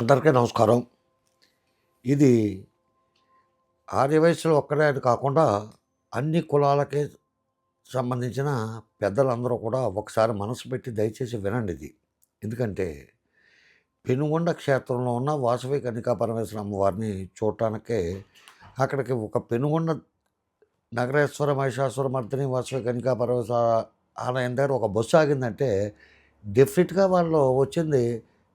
అందరికీ నమస్కారం. ఇది ఆర్య వయస్సులో ఒక్కడే అని కాకుండా అన్ని కులాలకి సంబంధించిన పెద్దలందరూ కూడా ఒకసారి మనసు పెట్టి దయచేసి వినండి ఇది. ఎందుకంటే పెనుగొండ క్షేత్రంలో ఉన్న వాసవి కన్యకా పరమేశ్వరి అమ్మవారిని చూడటానికే అక్కడికి ఒక పెనుగొండ నగరేశ్వర మహిషాసుర మర్దిని వాసవి కన్యకా పరమేశ్వర ఆలయం దగ్గర ఒక బస్సు ఆగిందంటే డెఫినెట్గా వాళ్ళు వచ్చింది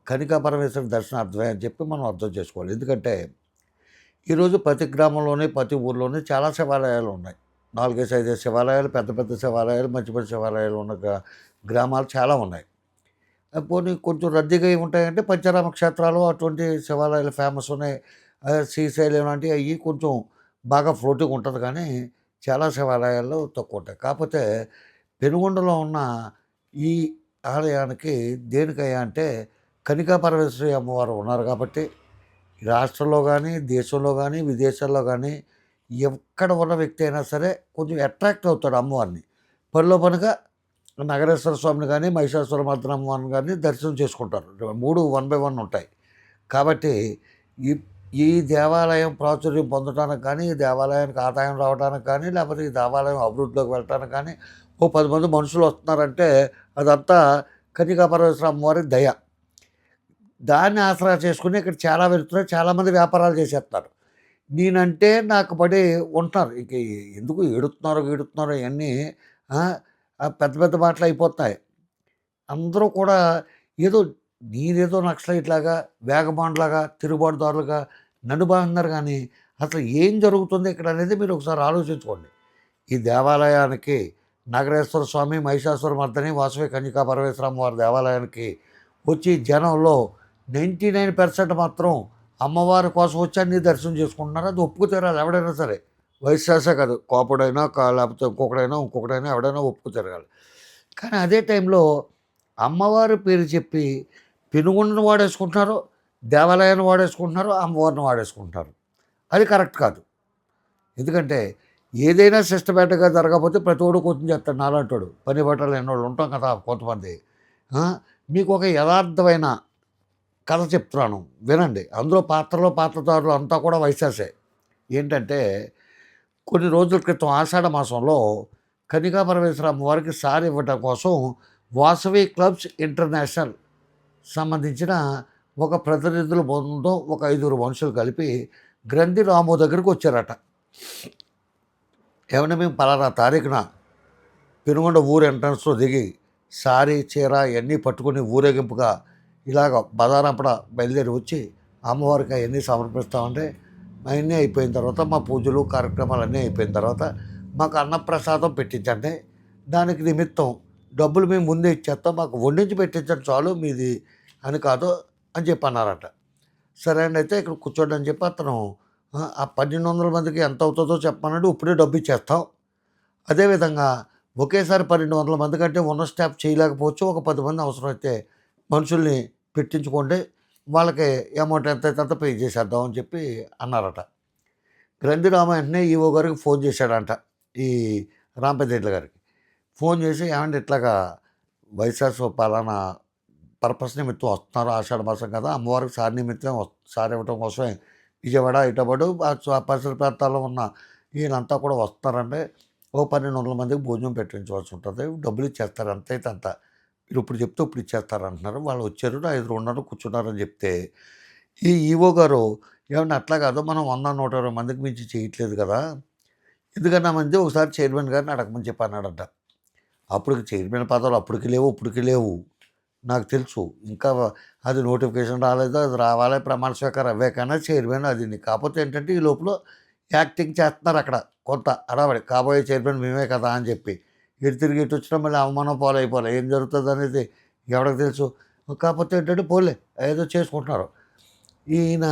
కన్యకా పరమేశ్వరి దర్శనార్థమే అని చెప్పి మనం అర్థం చేసుకోవాలి. ఎందుకంటే ఈరోజు ప్రతి గ్రామంలోని ప్రతి ఊర్లోని చాలా శివాలయాలు ఉన్నాయి. 4, 5 శివాలయాలు, పెద్ద పెద్ద శివాలయాలు, మంచి మంచి శివాలయాలు ఉన్న గ్రామాలు చాలా ఉన్నాయి. పోనీ కొంచెం రద్దీగా ఏమి ఉంటాయంటే పంచరామ క్షేత్రాలు అటువంటి శివాలయాలు ఫేమస్ ఉన్నాయి. శ్రీశైలం లాంటివి అవి కొంచెం బాగా ఫ్లోటింగ్ ఉంటుంది, కానీ చాలా శివాలయాలు తక్కువ ఉంటాయి. కాకపోతే పెనుగొండలో ఉన్న ఈ ఆలయానికి దేనికయ్యా అంటే కన్యకా పరమేశ్వరి అమ్మవారు ఉన్నారు కాబట్టి రాష్ట్రంలో కానీ, దేశంలో కానీ, విదేశాల్లో కానీ ఎక్కడ ఉన్న వ్యక్తి అయినా సరే కొంచెం అట్రాక్ట్ అవుతాడు అమ్మవారిని. పనిలో పనిగా నగరేశ్వర స్వామిని కానీ, మహిషాసుర మర్దిని అమ్మవారిని కానీ దర్శనం చేసుకుంటారు. 3 1 బై 1 ఉంటాయి. కాబట్టి ఈ ఈ దేవాలయం ప్రాచుర్యం పొందడానికి కానీ, ఈ దేవాలయానికి ఆదాయం రావడానికి కానీ, లేకపోతే ఈ దేవాలయం అభివృద్ధిలోకి వెళ్ళటానికి కానీ ఓ 10 మంది మనుషులు వస్తున్నారంటే అదంతా కన్యకా పరమేశ్వరి అమ్మవారి దయ. దాన్ని ఆసరా చేసుకుని ఇక్కడ చాలా వెళ్తున్నారు. చాలామంది వ్యాపారాలు చేసేస్తున్నారు. నేనంటే నాకు పడి ఉంటున్నారు. ఇంక ఎందుకు ఏడుతున్నారో ఇవన్నీ పెద్ద పెద్ద మాటలు అయిపోతున్నాయి. అందరూ కూడా ఏదో నేనేదో నక్సలైట్లాగా, వేగబాండ్లాగా, తిరుగుబాటుదారులుగా నన్ను బాగున్నారు, కానీ అసలు ఏం జరుగుతుంది ఇక్కడ అనేది మీరు ఒకసారి ఆలోచించుకోండి. ఈ దేవాలయానికి నగరేశ్వర స్వామి, మహిషాసుర మర్దిని, వాసవి కన్యకా పరమేశ్వరి అమ్మవారి దేవాలయానికి వచ్చి జనంలో 99% మాత్రం అమ్మవారి కోసం వచ్చి అన్ని దర్శనం చేసుకుంటున్నారు. అది ఒప్పుకు తిరగాలి ఎవడైనా సరే, వైశ్యాసే కాదు, కోపడైనా లేకపోతే ఇంకొకటైనా ఎవడైనా ఒప్పుకు తిరగాలి. కానీ అదే టైంలో అమ్మవారి పేరు చెప్పి పెనుగొండను వాడేసుకుంటున్నారు, దేవాలయాన్ని వాడేసుకుంటున్నారు, అమ్మవారిని వాడేసుకుంటున్నారు. అది కరెక్ట్ కాదు. ఎందుకంటే ఏదైనా సిస్టమేటిక్గా జరగకపోతే ప్రతి ఒడు కొంచెం చేస్తాడు. నాలంటాడు పని బట్టలు ఎన్నోళ్ళు ఉంటాం కదా కొంతమంది. మీకు ఒక యథార్థమైన కథ చెప్తున్నాను, వినండి. అందులో పాత్రదారులు అంతా కూడా వైశాసే. ఏంటంటే కొన్ని రోజుల క్రితం ఆషాఢ మాసంలో కన్యకా పరమేశ్వరి అమ్మవారికి సారి ఇవ్వటం కోసం వాసవి క్లబ్స్ ఇంటర్నేషనల్ సంబంధించిన ఒక ప్రతినిధుల బృందం ఒక 5 మనుషులు కలిపి గ్రంథి రాము దగ్గరికి వచ్చారట. ఏమన్నా మేము పలానా తారీఖున పెనుగొండ ఊరు ఎంట్రన్స్లో దిగి సారీ, చీర ఇవన్నీ పట్టుకుని ఊరేగింపుగా ఇలాగ బజారంపడ బయలుదేరి వచ్చి అమ్మవారికి అవన్నీ సమర్పిస్తామంటే అవన్నీ అయిపోయిన తర్వాత మా పూజలు కార్యక్రమాలు అన్నీ అయిపోయిన తర్వాత మాకు అన్నప్రసాదం పెట్టించండి, దానికి నిమిత్తం డబ్బులు మేము ముందే ఇచ్చేస్తాం, మాకు వండించి పెట్టించండి చాలు, మీది అని కాదు అని చెప్పి అన్నారట. సరే అండి, అయితే ఇక్కడ కూర్చోండి అని చెప్పి అతను ఆ 1200 మందికి ఎంత అవుతుందో చెప్పమన్నాడు. ఇప్పుడే డబ్బు ఇచ్చేస్తాం. అదేవిధంగా ఒకేసారి 1200 మంది కంటే ఉన్న స్టాఫ్ చేయలేకపోవచ్చు, ఒక 10 మంది అవసరమైతే మనుషుల్ని పెట్టించుకోండి, వాళ్ళకి అమౌంట్ ఎంత పే చేసేద్దాం అని చెప్పి అన్నారట. గ్రంథి రామ వెంటనే ఈవో గారికి ఫోన్ చేశాడంట, ఈ రాంపదేట్ల గారికి. ఫోన్ చేసి ఏమంటే ఇట్లాగా వైశాస్ పలానా పర్పస్ నిమిత్తం వస్తున్నారు, ఆషాఢ మాసం కదా, అమ్మవారికి సారి నిమిత్తం సారి ఇవ్వటం కోసమే విజయవాడ ఇటబడు ఆ పరిసర ప్రాంతాల్లో ఉన్న వీళ్ళంతా కూడా వస్తారంటే ఓ 1200 మందికి భోజనం పెట్టించవలసి ఉంటుంది, డబ్బులు ఇచ్చేస్తారు, అంతైతే అంత, మీరు ఇప్పుడు చెప్తే ఇప్పుడు ఇచ్చేస్తారు అంటున్నారు. వాళ్ళు వచ్చారు, 5 ఉన్నారు కూర్చున్నారని చెప్తే ఈ ఈవో గారు ఏమన్నా అట్లా కాదు, మనం 100-120 మందికి మించి చేయట్లేదు కదా, ఎందుకన్నా మంది ఒకసారి చైర్మన్ గారిని అడగమని చెప్పి అన్నాడంట. అప్పుడు చైర్మన్ పదవులు అప్పటికి లేవు, ఇప్పటికి లేవు, నాకు తెలుసు. ఇంకా అది నోటిఫికేషన్ రాలేదు, అది రావాలి, ప్రమాణ స్వీకారం అవ్వాకన్నా చైర్మన్ అది. కాకపోతే ఏంటంటే ఈ లోపల యాక్టింగ్ చేస్తున్నారు అక్కడ కొంత అడవడి, కాబోయే చైర్మన్ మేమే కదా అని చెప్పి. ఇటు తిరిగి ఇటు వచ్చినా మళ్ళీ అవమానం పాలైపోలే, ఏం జరుగుతుంది అనేది ఎవరికి తెలుసు. కాకపోతే ఏంటంటే పోలే ఏదో చేసుకుంటున్నారు. ఈయన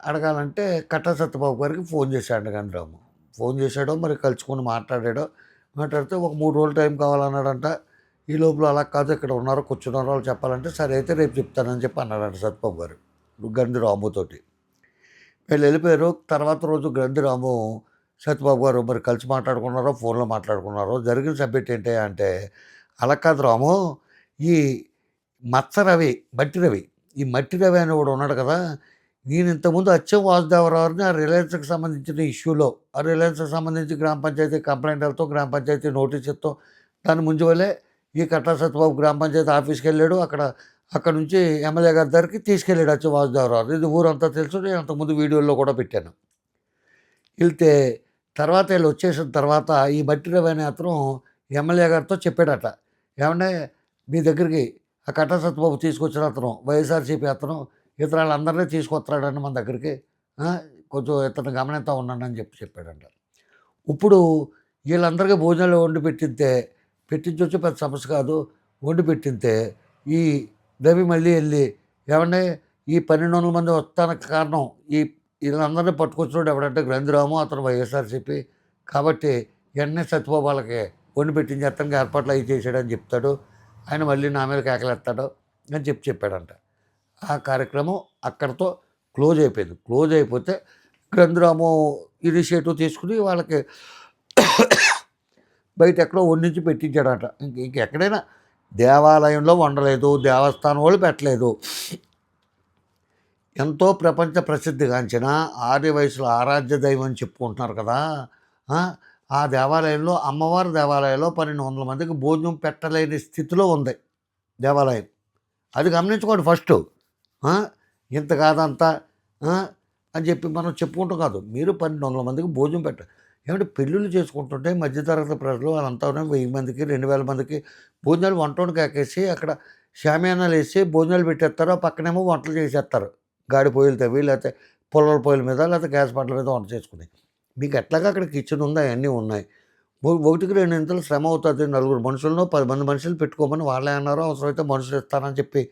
అడగాలంటే కట్టా సత్యబాబు గారికి ఫోన్ చేశాడు గండ్రాము. ఫోన్ చేశాడో మరి కలుసుకొని మాట్లాడితే ఒక 3 రోజులు టైం కావాలన్నాడంట. ఈ లోపల అలా కాదు, ఇక్కడ ఉన్నారో కూర్చున్నారో వాళ్ళు చెప్పాలంటే సరే అయితే రేపు చెప్తానని చెప్పి అన్నాడంట సత్యబాబు గారు గ్రంథి రాముతోటి. వీళ్ళు వెళ్ళిపోయారు. తర్వాత రోజు గ్రంథి రాము సత్యబాబు గారు మరి కలిసి మాట్లాడుకున్నారో ఫోన్లో మాట్లాడుకున్నారో, జరిగిన సబ్జెక్ట్ ఏంటి అంటే అలా కాదు రాము, ఈ మత్స రవి, బట్టి రవి, ఈ మట్టి రవి అనేవాడు ఉన్నాడు కదా, నేను ఇంతకుముందు అచ్చం వాసుదేవరావుని ఆ రిలయన్స్కి సంబంధించిన ఇష్యూలో, ఆ రిలయన్స్కి సంబంధించి గ్రామ పంచాయతీ కంప్లైంట్లతో గ్రామ పంచాయతీ నోటీసుతో దాని ముందు వల్లే ఈ కట్టా సత్యబాబు గ్రామ పంచాయతీ ఆఫీస్కి వెళ్ళాడు. అక్కడ నుంచి ఎమ్మెల్యే గారి దగ్గరికి తీసుకెళ్ళాడు అచ్చం వాసుదేవరావు. ఇది ఊరంతా తెలుసు, నేను అంతకుముందు వీడియోలో కూడా పెట్టాను. వెళ్తే తర్వాత వీళ్ళు వచ్చేసిన తర్వాత ఈ మట్టి రవి అనే అతను ఎమ్మెల్యే గారితో చెప్పాడట, ఏమంటే మీ దగ్గరికి ఆ కట్టా సత్యబాబు తీసుకొచ్చిన అతను వైఎస్ఆర్సీపీ అతను ఇతరులందరినీ తీసుకొస్తాడని మన దగ్గరికి, కొంచెం ఇతను గమనిస్తూ ఉన్నాను అని చెప్పాడంట. ఇప్పుడు వీళ్ళందరికీ భోజనాలు వండి పెట్టించవచ్చు, పెద్ద సమస్య కాదు. వండి పెట్టింతే ఈ రవి మళ్ళీ వెళ్ళి, ఏమంటే ఈ 1200 మంది వస్తానికి కారణం వీళ్ళందరినీ పట్టుకొచ్చినాడు ఎవడంటే గ్రంథిరాము, అతను వైఎస్ఆర్సీపీ కాబట్టి వెంటనే సత్యబాబు వాళ్ళకి వండి పెట్టించేస్తానికి ఏర్పాట్లు అవి చేసాడని చెప్తాడు. ఆయన మళ్ళీ నా మీద కేకలేస్తాడు అని చెప్పాడంట. ఆ కార్యక్రమం అక్కడితో క్లోజ్ అయిపోయింది. క్లోజ్ అయిపోతే గ్రంథిరాము ఇనిషియేటివ్ తీసుకుని వాళ్ళకి బయట ఎక్కడో వండించి పెట్టించాడట. ఇంకెక్కడైనా దేవాలయంలో వండలేదు, దేవస్థానం వాళ్ళు పెట్టలేదు. ఎంతో ప్రపంచ ప్రసిద్ధిగాంచిన ఆర్యవైశ్యుల ఆరాధ్య దైవం అని చెప్పుకుంటున్నారు కదా, ఆ దేవాలయంలో అమ్మవారి దేవాలయంలో 1200 మందికి భోజనం పెట్టలేని స్థితిలో ఉంది దేవాలయం. అది గమనించుకోండి ఫస్ట్. ఇంత కాదంతా అని చెప్పి మనం చెప్పుకుంటాం కాదు. మీరు 1200 మందికి భోజనం ఏమంటే పెళ్ళిళ్ళు చేసుకుంటుంటే మధ్యతరగతి ప్రజలు వాళ్ళంతా 1000 మందికి 2000 మందికి భోజనాలు వంటోనికి ఎక్కేసి అక్కడ షామియానాలు వేసి భోజనాలు పెట్టేస్తారు. పక్కనేమో వంటలు చేసేస్తారు, గాడి పొయ్యిలు తవ్వి, లేకపోతే పొలాల పొయ్యిల మీద, లేకపోతే గ్యాస్ పట్ల మీద వంట చేసుకుని. మీకు ఎట్లాగా అక్కడ కిచెన్ ఉందా, అవన్నీ ఉన్నాయి. 1కి 2 ఇంతలు శ్రమ అవుతుంది. 4 మనుషులను 10 మంది మనుషులు పెట్టుకోమని వాళ్ళే అన్నారు. అవసరమైతే మనుషులు ఇస్తానని చెప్పి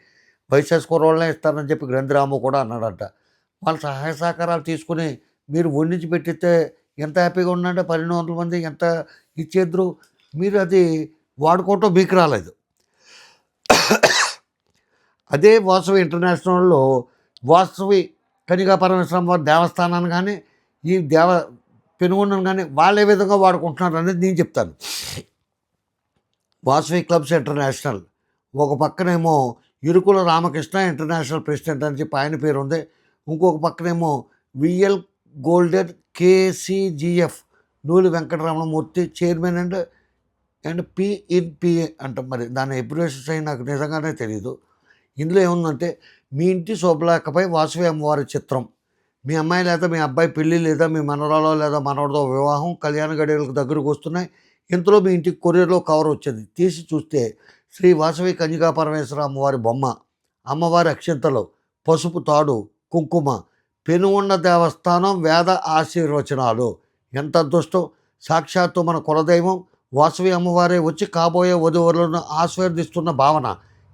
వైఎస్ఆర్ కుర్రోళ్ళనే ఇస్తానని చెప్పి గ్రంథిరాము కూడా అన్నాడంట. వాళ్ళ సహాయ సహకారాలు తీసుకుని మీరు వండించి పెట్టితే ఎంత హ్యాపీగా ఉండంటే 1200 మంది ఎంత ఇచ్చేద్దరు. మీరు అది వాడుకోవటం మీకు రాలేదు. అదే వాసవి ఇంటర్నేషనల్లో వాసవి కనికా పరమేశ్వరం వారి దేవస్థానాన్ని కానీ ఈ పెనుగొండను కానీ వాళ్ళు ఏ విధంగా వాడుకుంటున్నారు అనేది నేను చెప్తాను. వాసవి క్లబ్స్ ఇంటర్నేషనల్ ఒక పక్కనేమో ఇరుకుల రామకృష్ణ ఇంటర్నేషనల్ ప్రెసిడెంట్ అని చెప్పి ఆయన పేరు ఉంది. ఇంకొక పక్కనేమో VL golden KCGF Nooli Venkataramanamurthy chairman and పిఇన్పిఏ అంట. మరి దాని ఎబ్రివేషన్స్ అయి నాకు నిజంగానే తెలియదు. ఇందులో ఏముందంటే, మీ ఇంటి శుభలేఖపై వాసవి అమ్మవారి చిత్రం, మీ అమ్మాయి లేదా మీ అబ్బాయి పెళ్ళి లేదా మీ మనవరాలో లేదా మనవడితో వివాహం, కళ్యాణ గడియలకు దగ్గరకు వస్తున్నాయి. ఇంతలో మీ ఇంటికి కొరియర్లో కవర్ వచ్చేది. తీసి చూస్తే శ్రీ వాసవి కన్యకా పరమేశ్వర అమ్మవారి బొమ్మ, అమ్మవారి అక్షంతలు, పసుపు తాడు, కుంకుమ, పెనుగొండ దేవస్థానం వేద ఆశీర్వచనాలు. ఎంత అదృష్టం! సాక్షాత్తు మన కులదైవం వాసవి అమ్మవారే వచ్చి కాబోయే వధువులను ఆశీర్వదిస్తున్న భావన.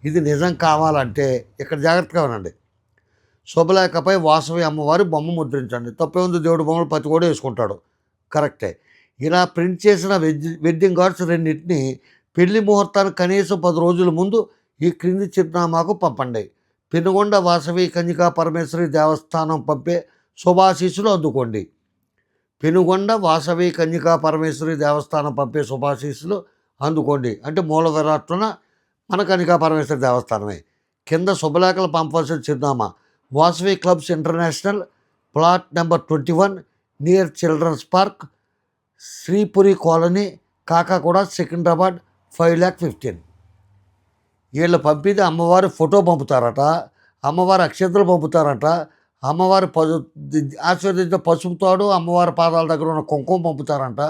ఇది నిజం కావాలంటే ఇక్కడ జాగ్రత్తగా వినండి. శుభలేఖపై వాసవి అమ్మవారి బొమ్మ ముద్రించండి. తప్పే ఉంది, దేవుడి బొమ్మలు ప్రతి కూడా వేసుకుంటాడు, కరెక్టే. ఇలా ప్రింట్ చేసిన వెడ్డింగ్ కార్డ్స్ రెండింటిని పెళ్లి ముహూర్తానికి కనీసం 10 రోజుల ముందు ఈ క్రింది చిరునామాకు పంపండి. పెనుగొండ వాసవి కన్యకా పరమేశ్వరి దేవస్థానం పంపే శుభాశీస్సులు అందుకోండి. పెనుగొండ వాసవి కన్యకా పరమేశ్వరి దేవస్థానం పంపే శుభాశీస్సులు అందుకోండి అంటే మూల విరాట్టున మన కన్యకా పరమేశ్వరి దేవస్థానమే. కింద శుభలేఖలు పంపాల్సిన చిరునామా Vasavi clubs international, plot number 21, near children's park, Sripuri colony, Kakaguda, Secunderabad 5,15,000. వీళ్ళు పంపితే అమ్మవారి ఫోటో పంపుతారట, అమ్మవారి అక్షంతలు పంపుతారట, అమ్మవారి ఆశీర్వదించిన పసుపు తాడు, అమ్మవారి పాదాల దగ్గర ఉన్న కుంకుమ పంపుతారంట,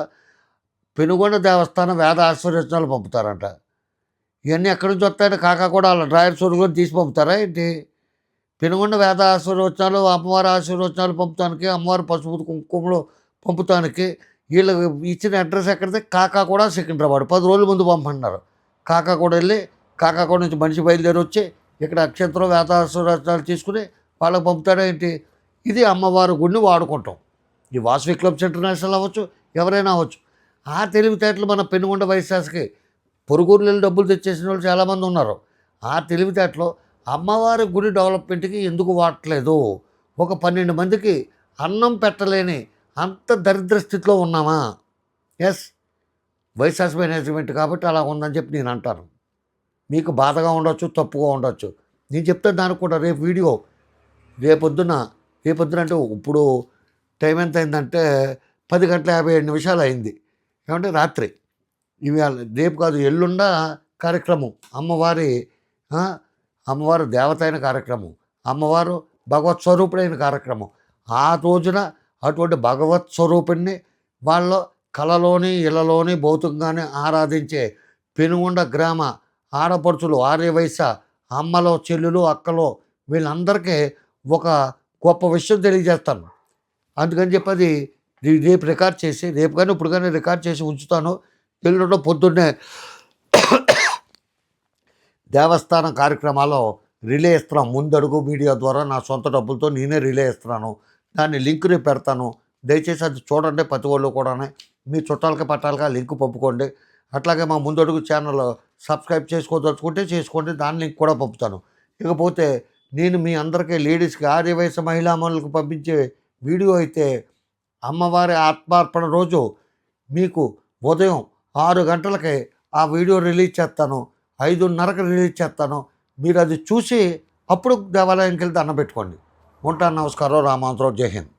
పెనుగొండ దేవస్థానం వేద ఆశీర్వచనాలు పంపుతారంట. ఇవన్నీ ఎక్కడి నుంచి వస్తాయంటే కాకాగూడ వాళ్ళ డ్రాయర్ సోరులో తీసి పంపుతారా ఏంటి? పెనుగొండ వేద ఆశీర్వచనాలు, అమ్మవారి ఆశీర్వచనాలు పంపుతానికి, అమ్మవారి పసుపు కుంకుమలు పంపుతానికి వీళ్ళు ఇచ్చిన అడ్రస్ ఎక్కడితే కాకాగూడ, సికింద్రాబాద్. 10 రోజుల ముందు పంపంటున్నారు. కాకాగూడ వెళ్ళి కాకాగూడ నుంచి మనిషి బయలుదేరి వచ్చి ఇక్కడ అక్షంతరం వేద ఆశీర్వచనాలు తీసుకుని వాళ్ళకి పంపుతాడా ఏంటి? ఇది అమ్మవారి గుడిని వాడుకుంటాం. ఈ వాసవి క్లబ్స్ ఇంటర్నేషనల్ అవ్వచ్చు, ఎవరైనా అవ్వచ్చు. ఆ తెలివితేటలు మన పెనుగొండ వైశాఖకి పొరుగురులు డబ్బులు తెచ్చేసిన వాళ్ళు చాలామంది ఉన్నారు. ఆ తెలివితేటలో అమ్మవారి గుడి డెవలప్మెంట్కి ఎందుకు వాడట్లేదు? ఒక 12 మందికి అన్నం పెట్టలేని అంత దరిద్ర స్థితిలో ఉన్నామా? ఎస్, వైశాఖ మేనేజ్మెంట్ కాబట్టి అలా ఉందని చెప్పి నేను అంటాను. మీకు బాధగా ఉండొచ్చు, తప్పుగా ఉండొచ్చు. నేను చెప్తాను దానికి కూడా రేపు వీడియో. రేపొద్దున అంటే ఇప్పుడు టైం ఎంత అయిందంటే 10:57 అయింది. ఏమంటే రాత్రి. ఇవాళ రేపు కాదు, ఎల్లుండ కార్యక్రమం. ఆ, అమ్మవారు దేవత అయిన కార్యక్రమం, అమ్మవారు భగవత్ స్వరూపుడైన కార్యక్రమం. ఆ రోజున అటువంటి భగవత్ స్వరూపిణ్ణి వాళ్ళ కళలోని ఇళ్ళలోని భౌతికంగానే ఆరాధించే పెనుగొండ గ్రామ ఆడపడుచులు, ఆర్యవైశ్య అమ్మలో, చెల్లులు, అక్కలో వీళ్ళందరికీ ఒక గొప్ప విషయం తెలియజేస్తాను. అందుకని చెప్పి అది రేపు రికార్డ్ చేసి, రేపు కానీ ఇప్పుడు కానీ రికార్డ్ చేసి ఉంచుతాను. ఎల్లుండి పొద్దున్నే దేవస్థానం కార్యక్రమాల్లో రిలే ఇస్తున్నాం. ముందడుగు మీడియా ద్వారా నా సొంత డబ్బులతో నేనే రిలే ఇస్తున్నాను. దాన్ని లింక్ని పెడతాను. దయచేసి అది చూడండి. ప్రతి వాళ్ళు కూడా మీ చుట్టాలకి పట్టాలకి ఆ లింక్ పంపుకోండి. అట్లాగే మా ముందడుగు ఛానల్ సబ్స్క్రైబ్ చేసుకోదలుచుకుంటే చేసుకోండి, దాని లింక్ కూడా పంపుతాను. ఇకపోతే నేను మీ అందరికీ లేడీస్కి, ఆర్యవైశ్య మహిళామణులకు పంపించే వీడియో అయితే అమ్మవారి ఆత్మార్పణ రోజు మీకు ఉదయం 6 గంటలకి ఆ వీడియో రిలీజ్ చేస్తాను. 5:30కి రిలీజ్ చేస్తాను. మీరు అది చూసి అప్పుడు దేవాలయంకి వెళ్ళి దండం పెట్టుకోండి. ఉంటాను. నమస్కారం. రామాంతరావు. జై హింద్.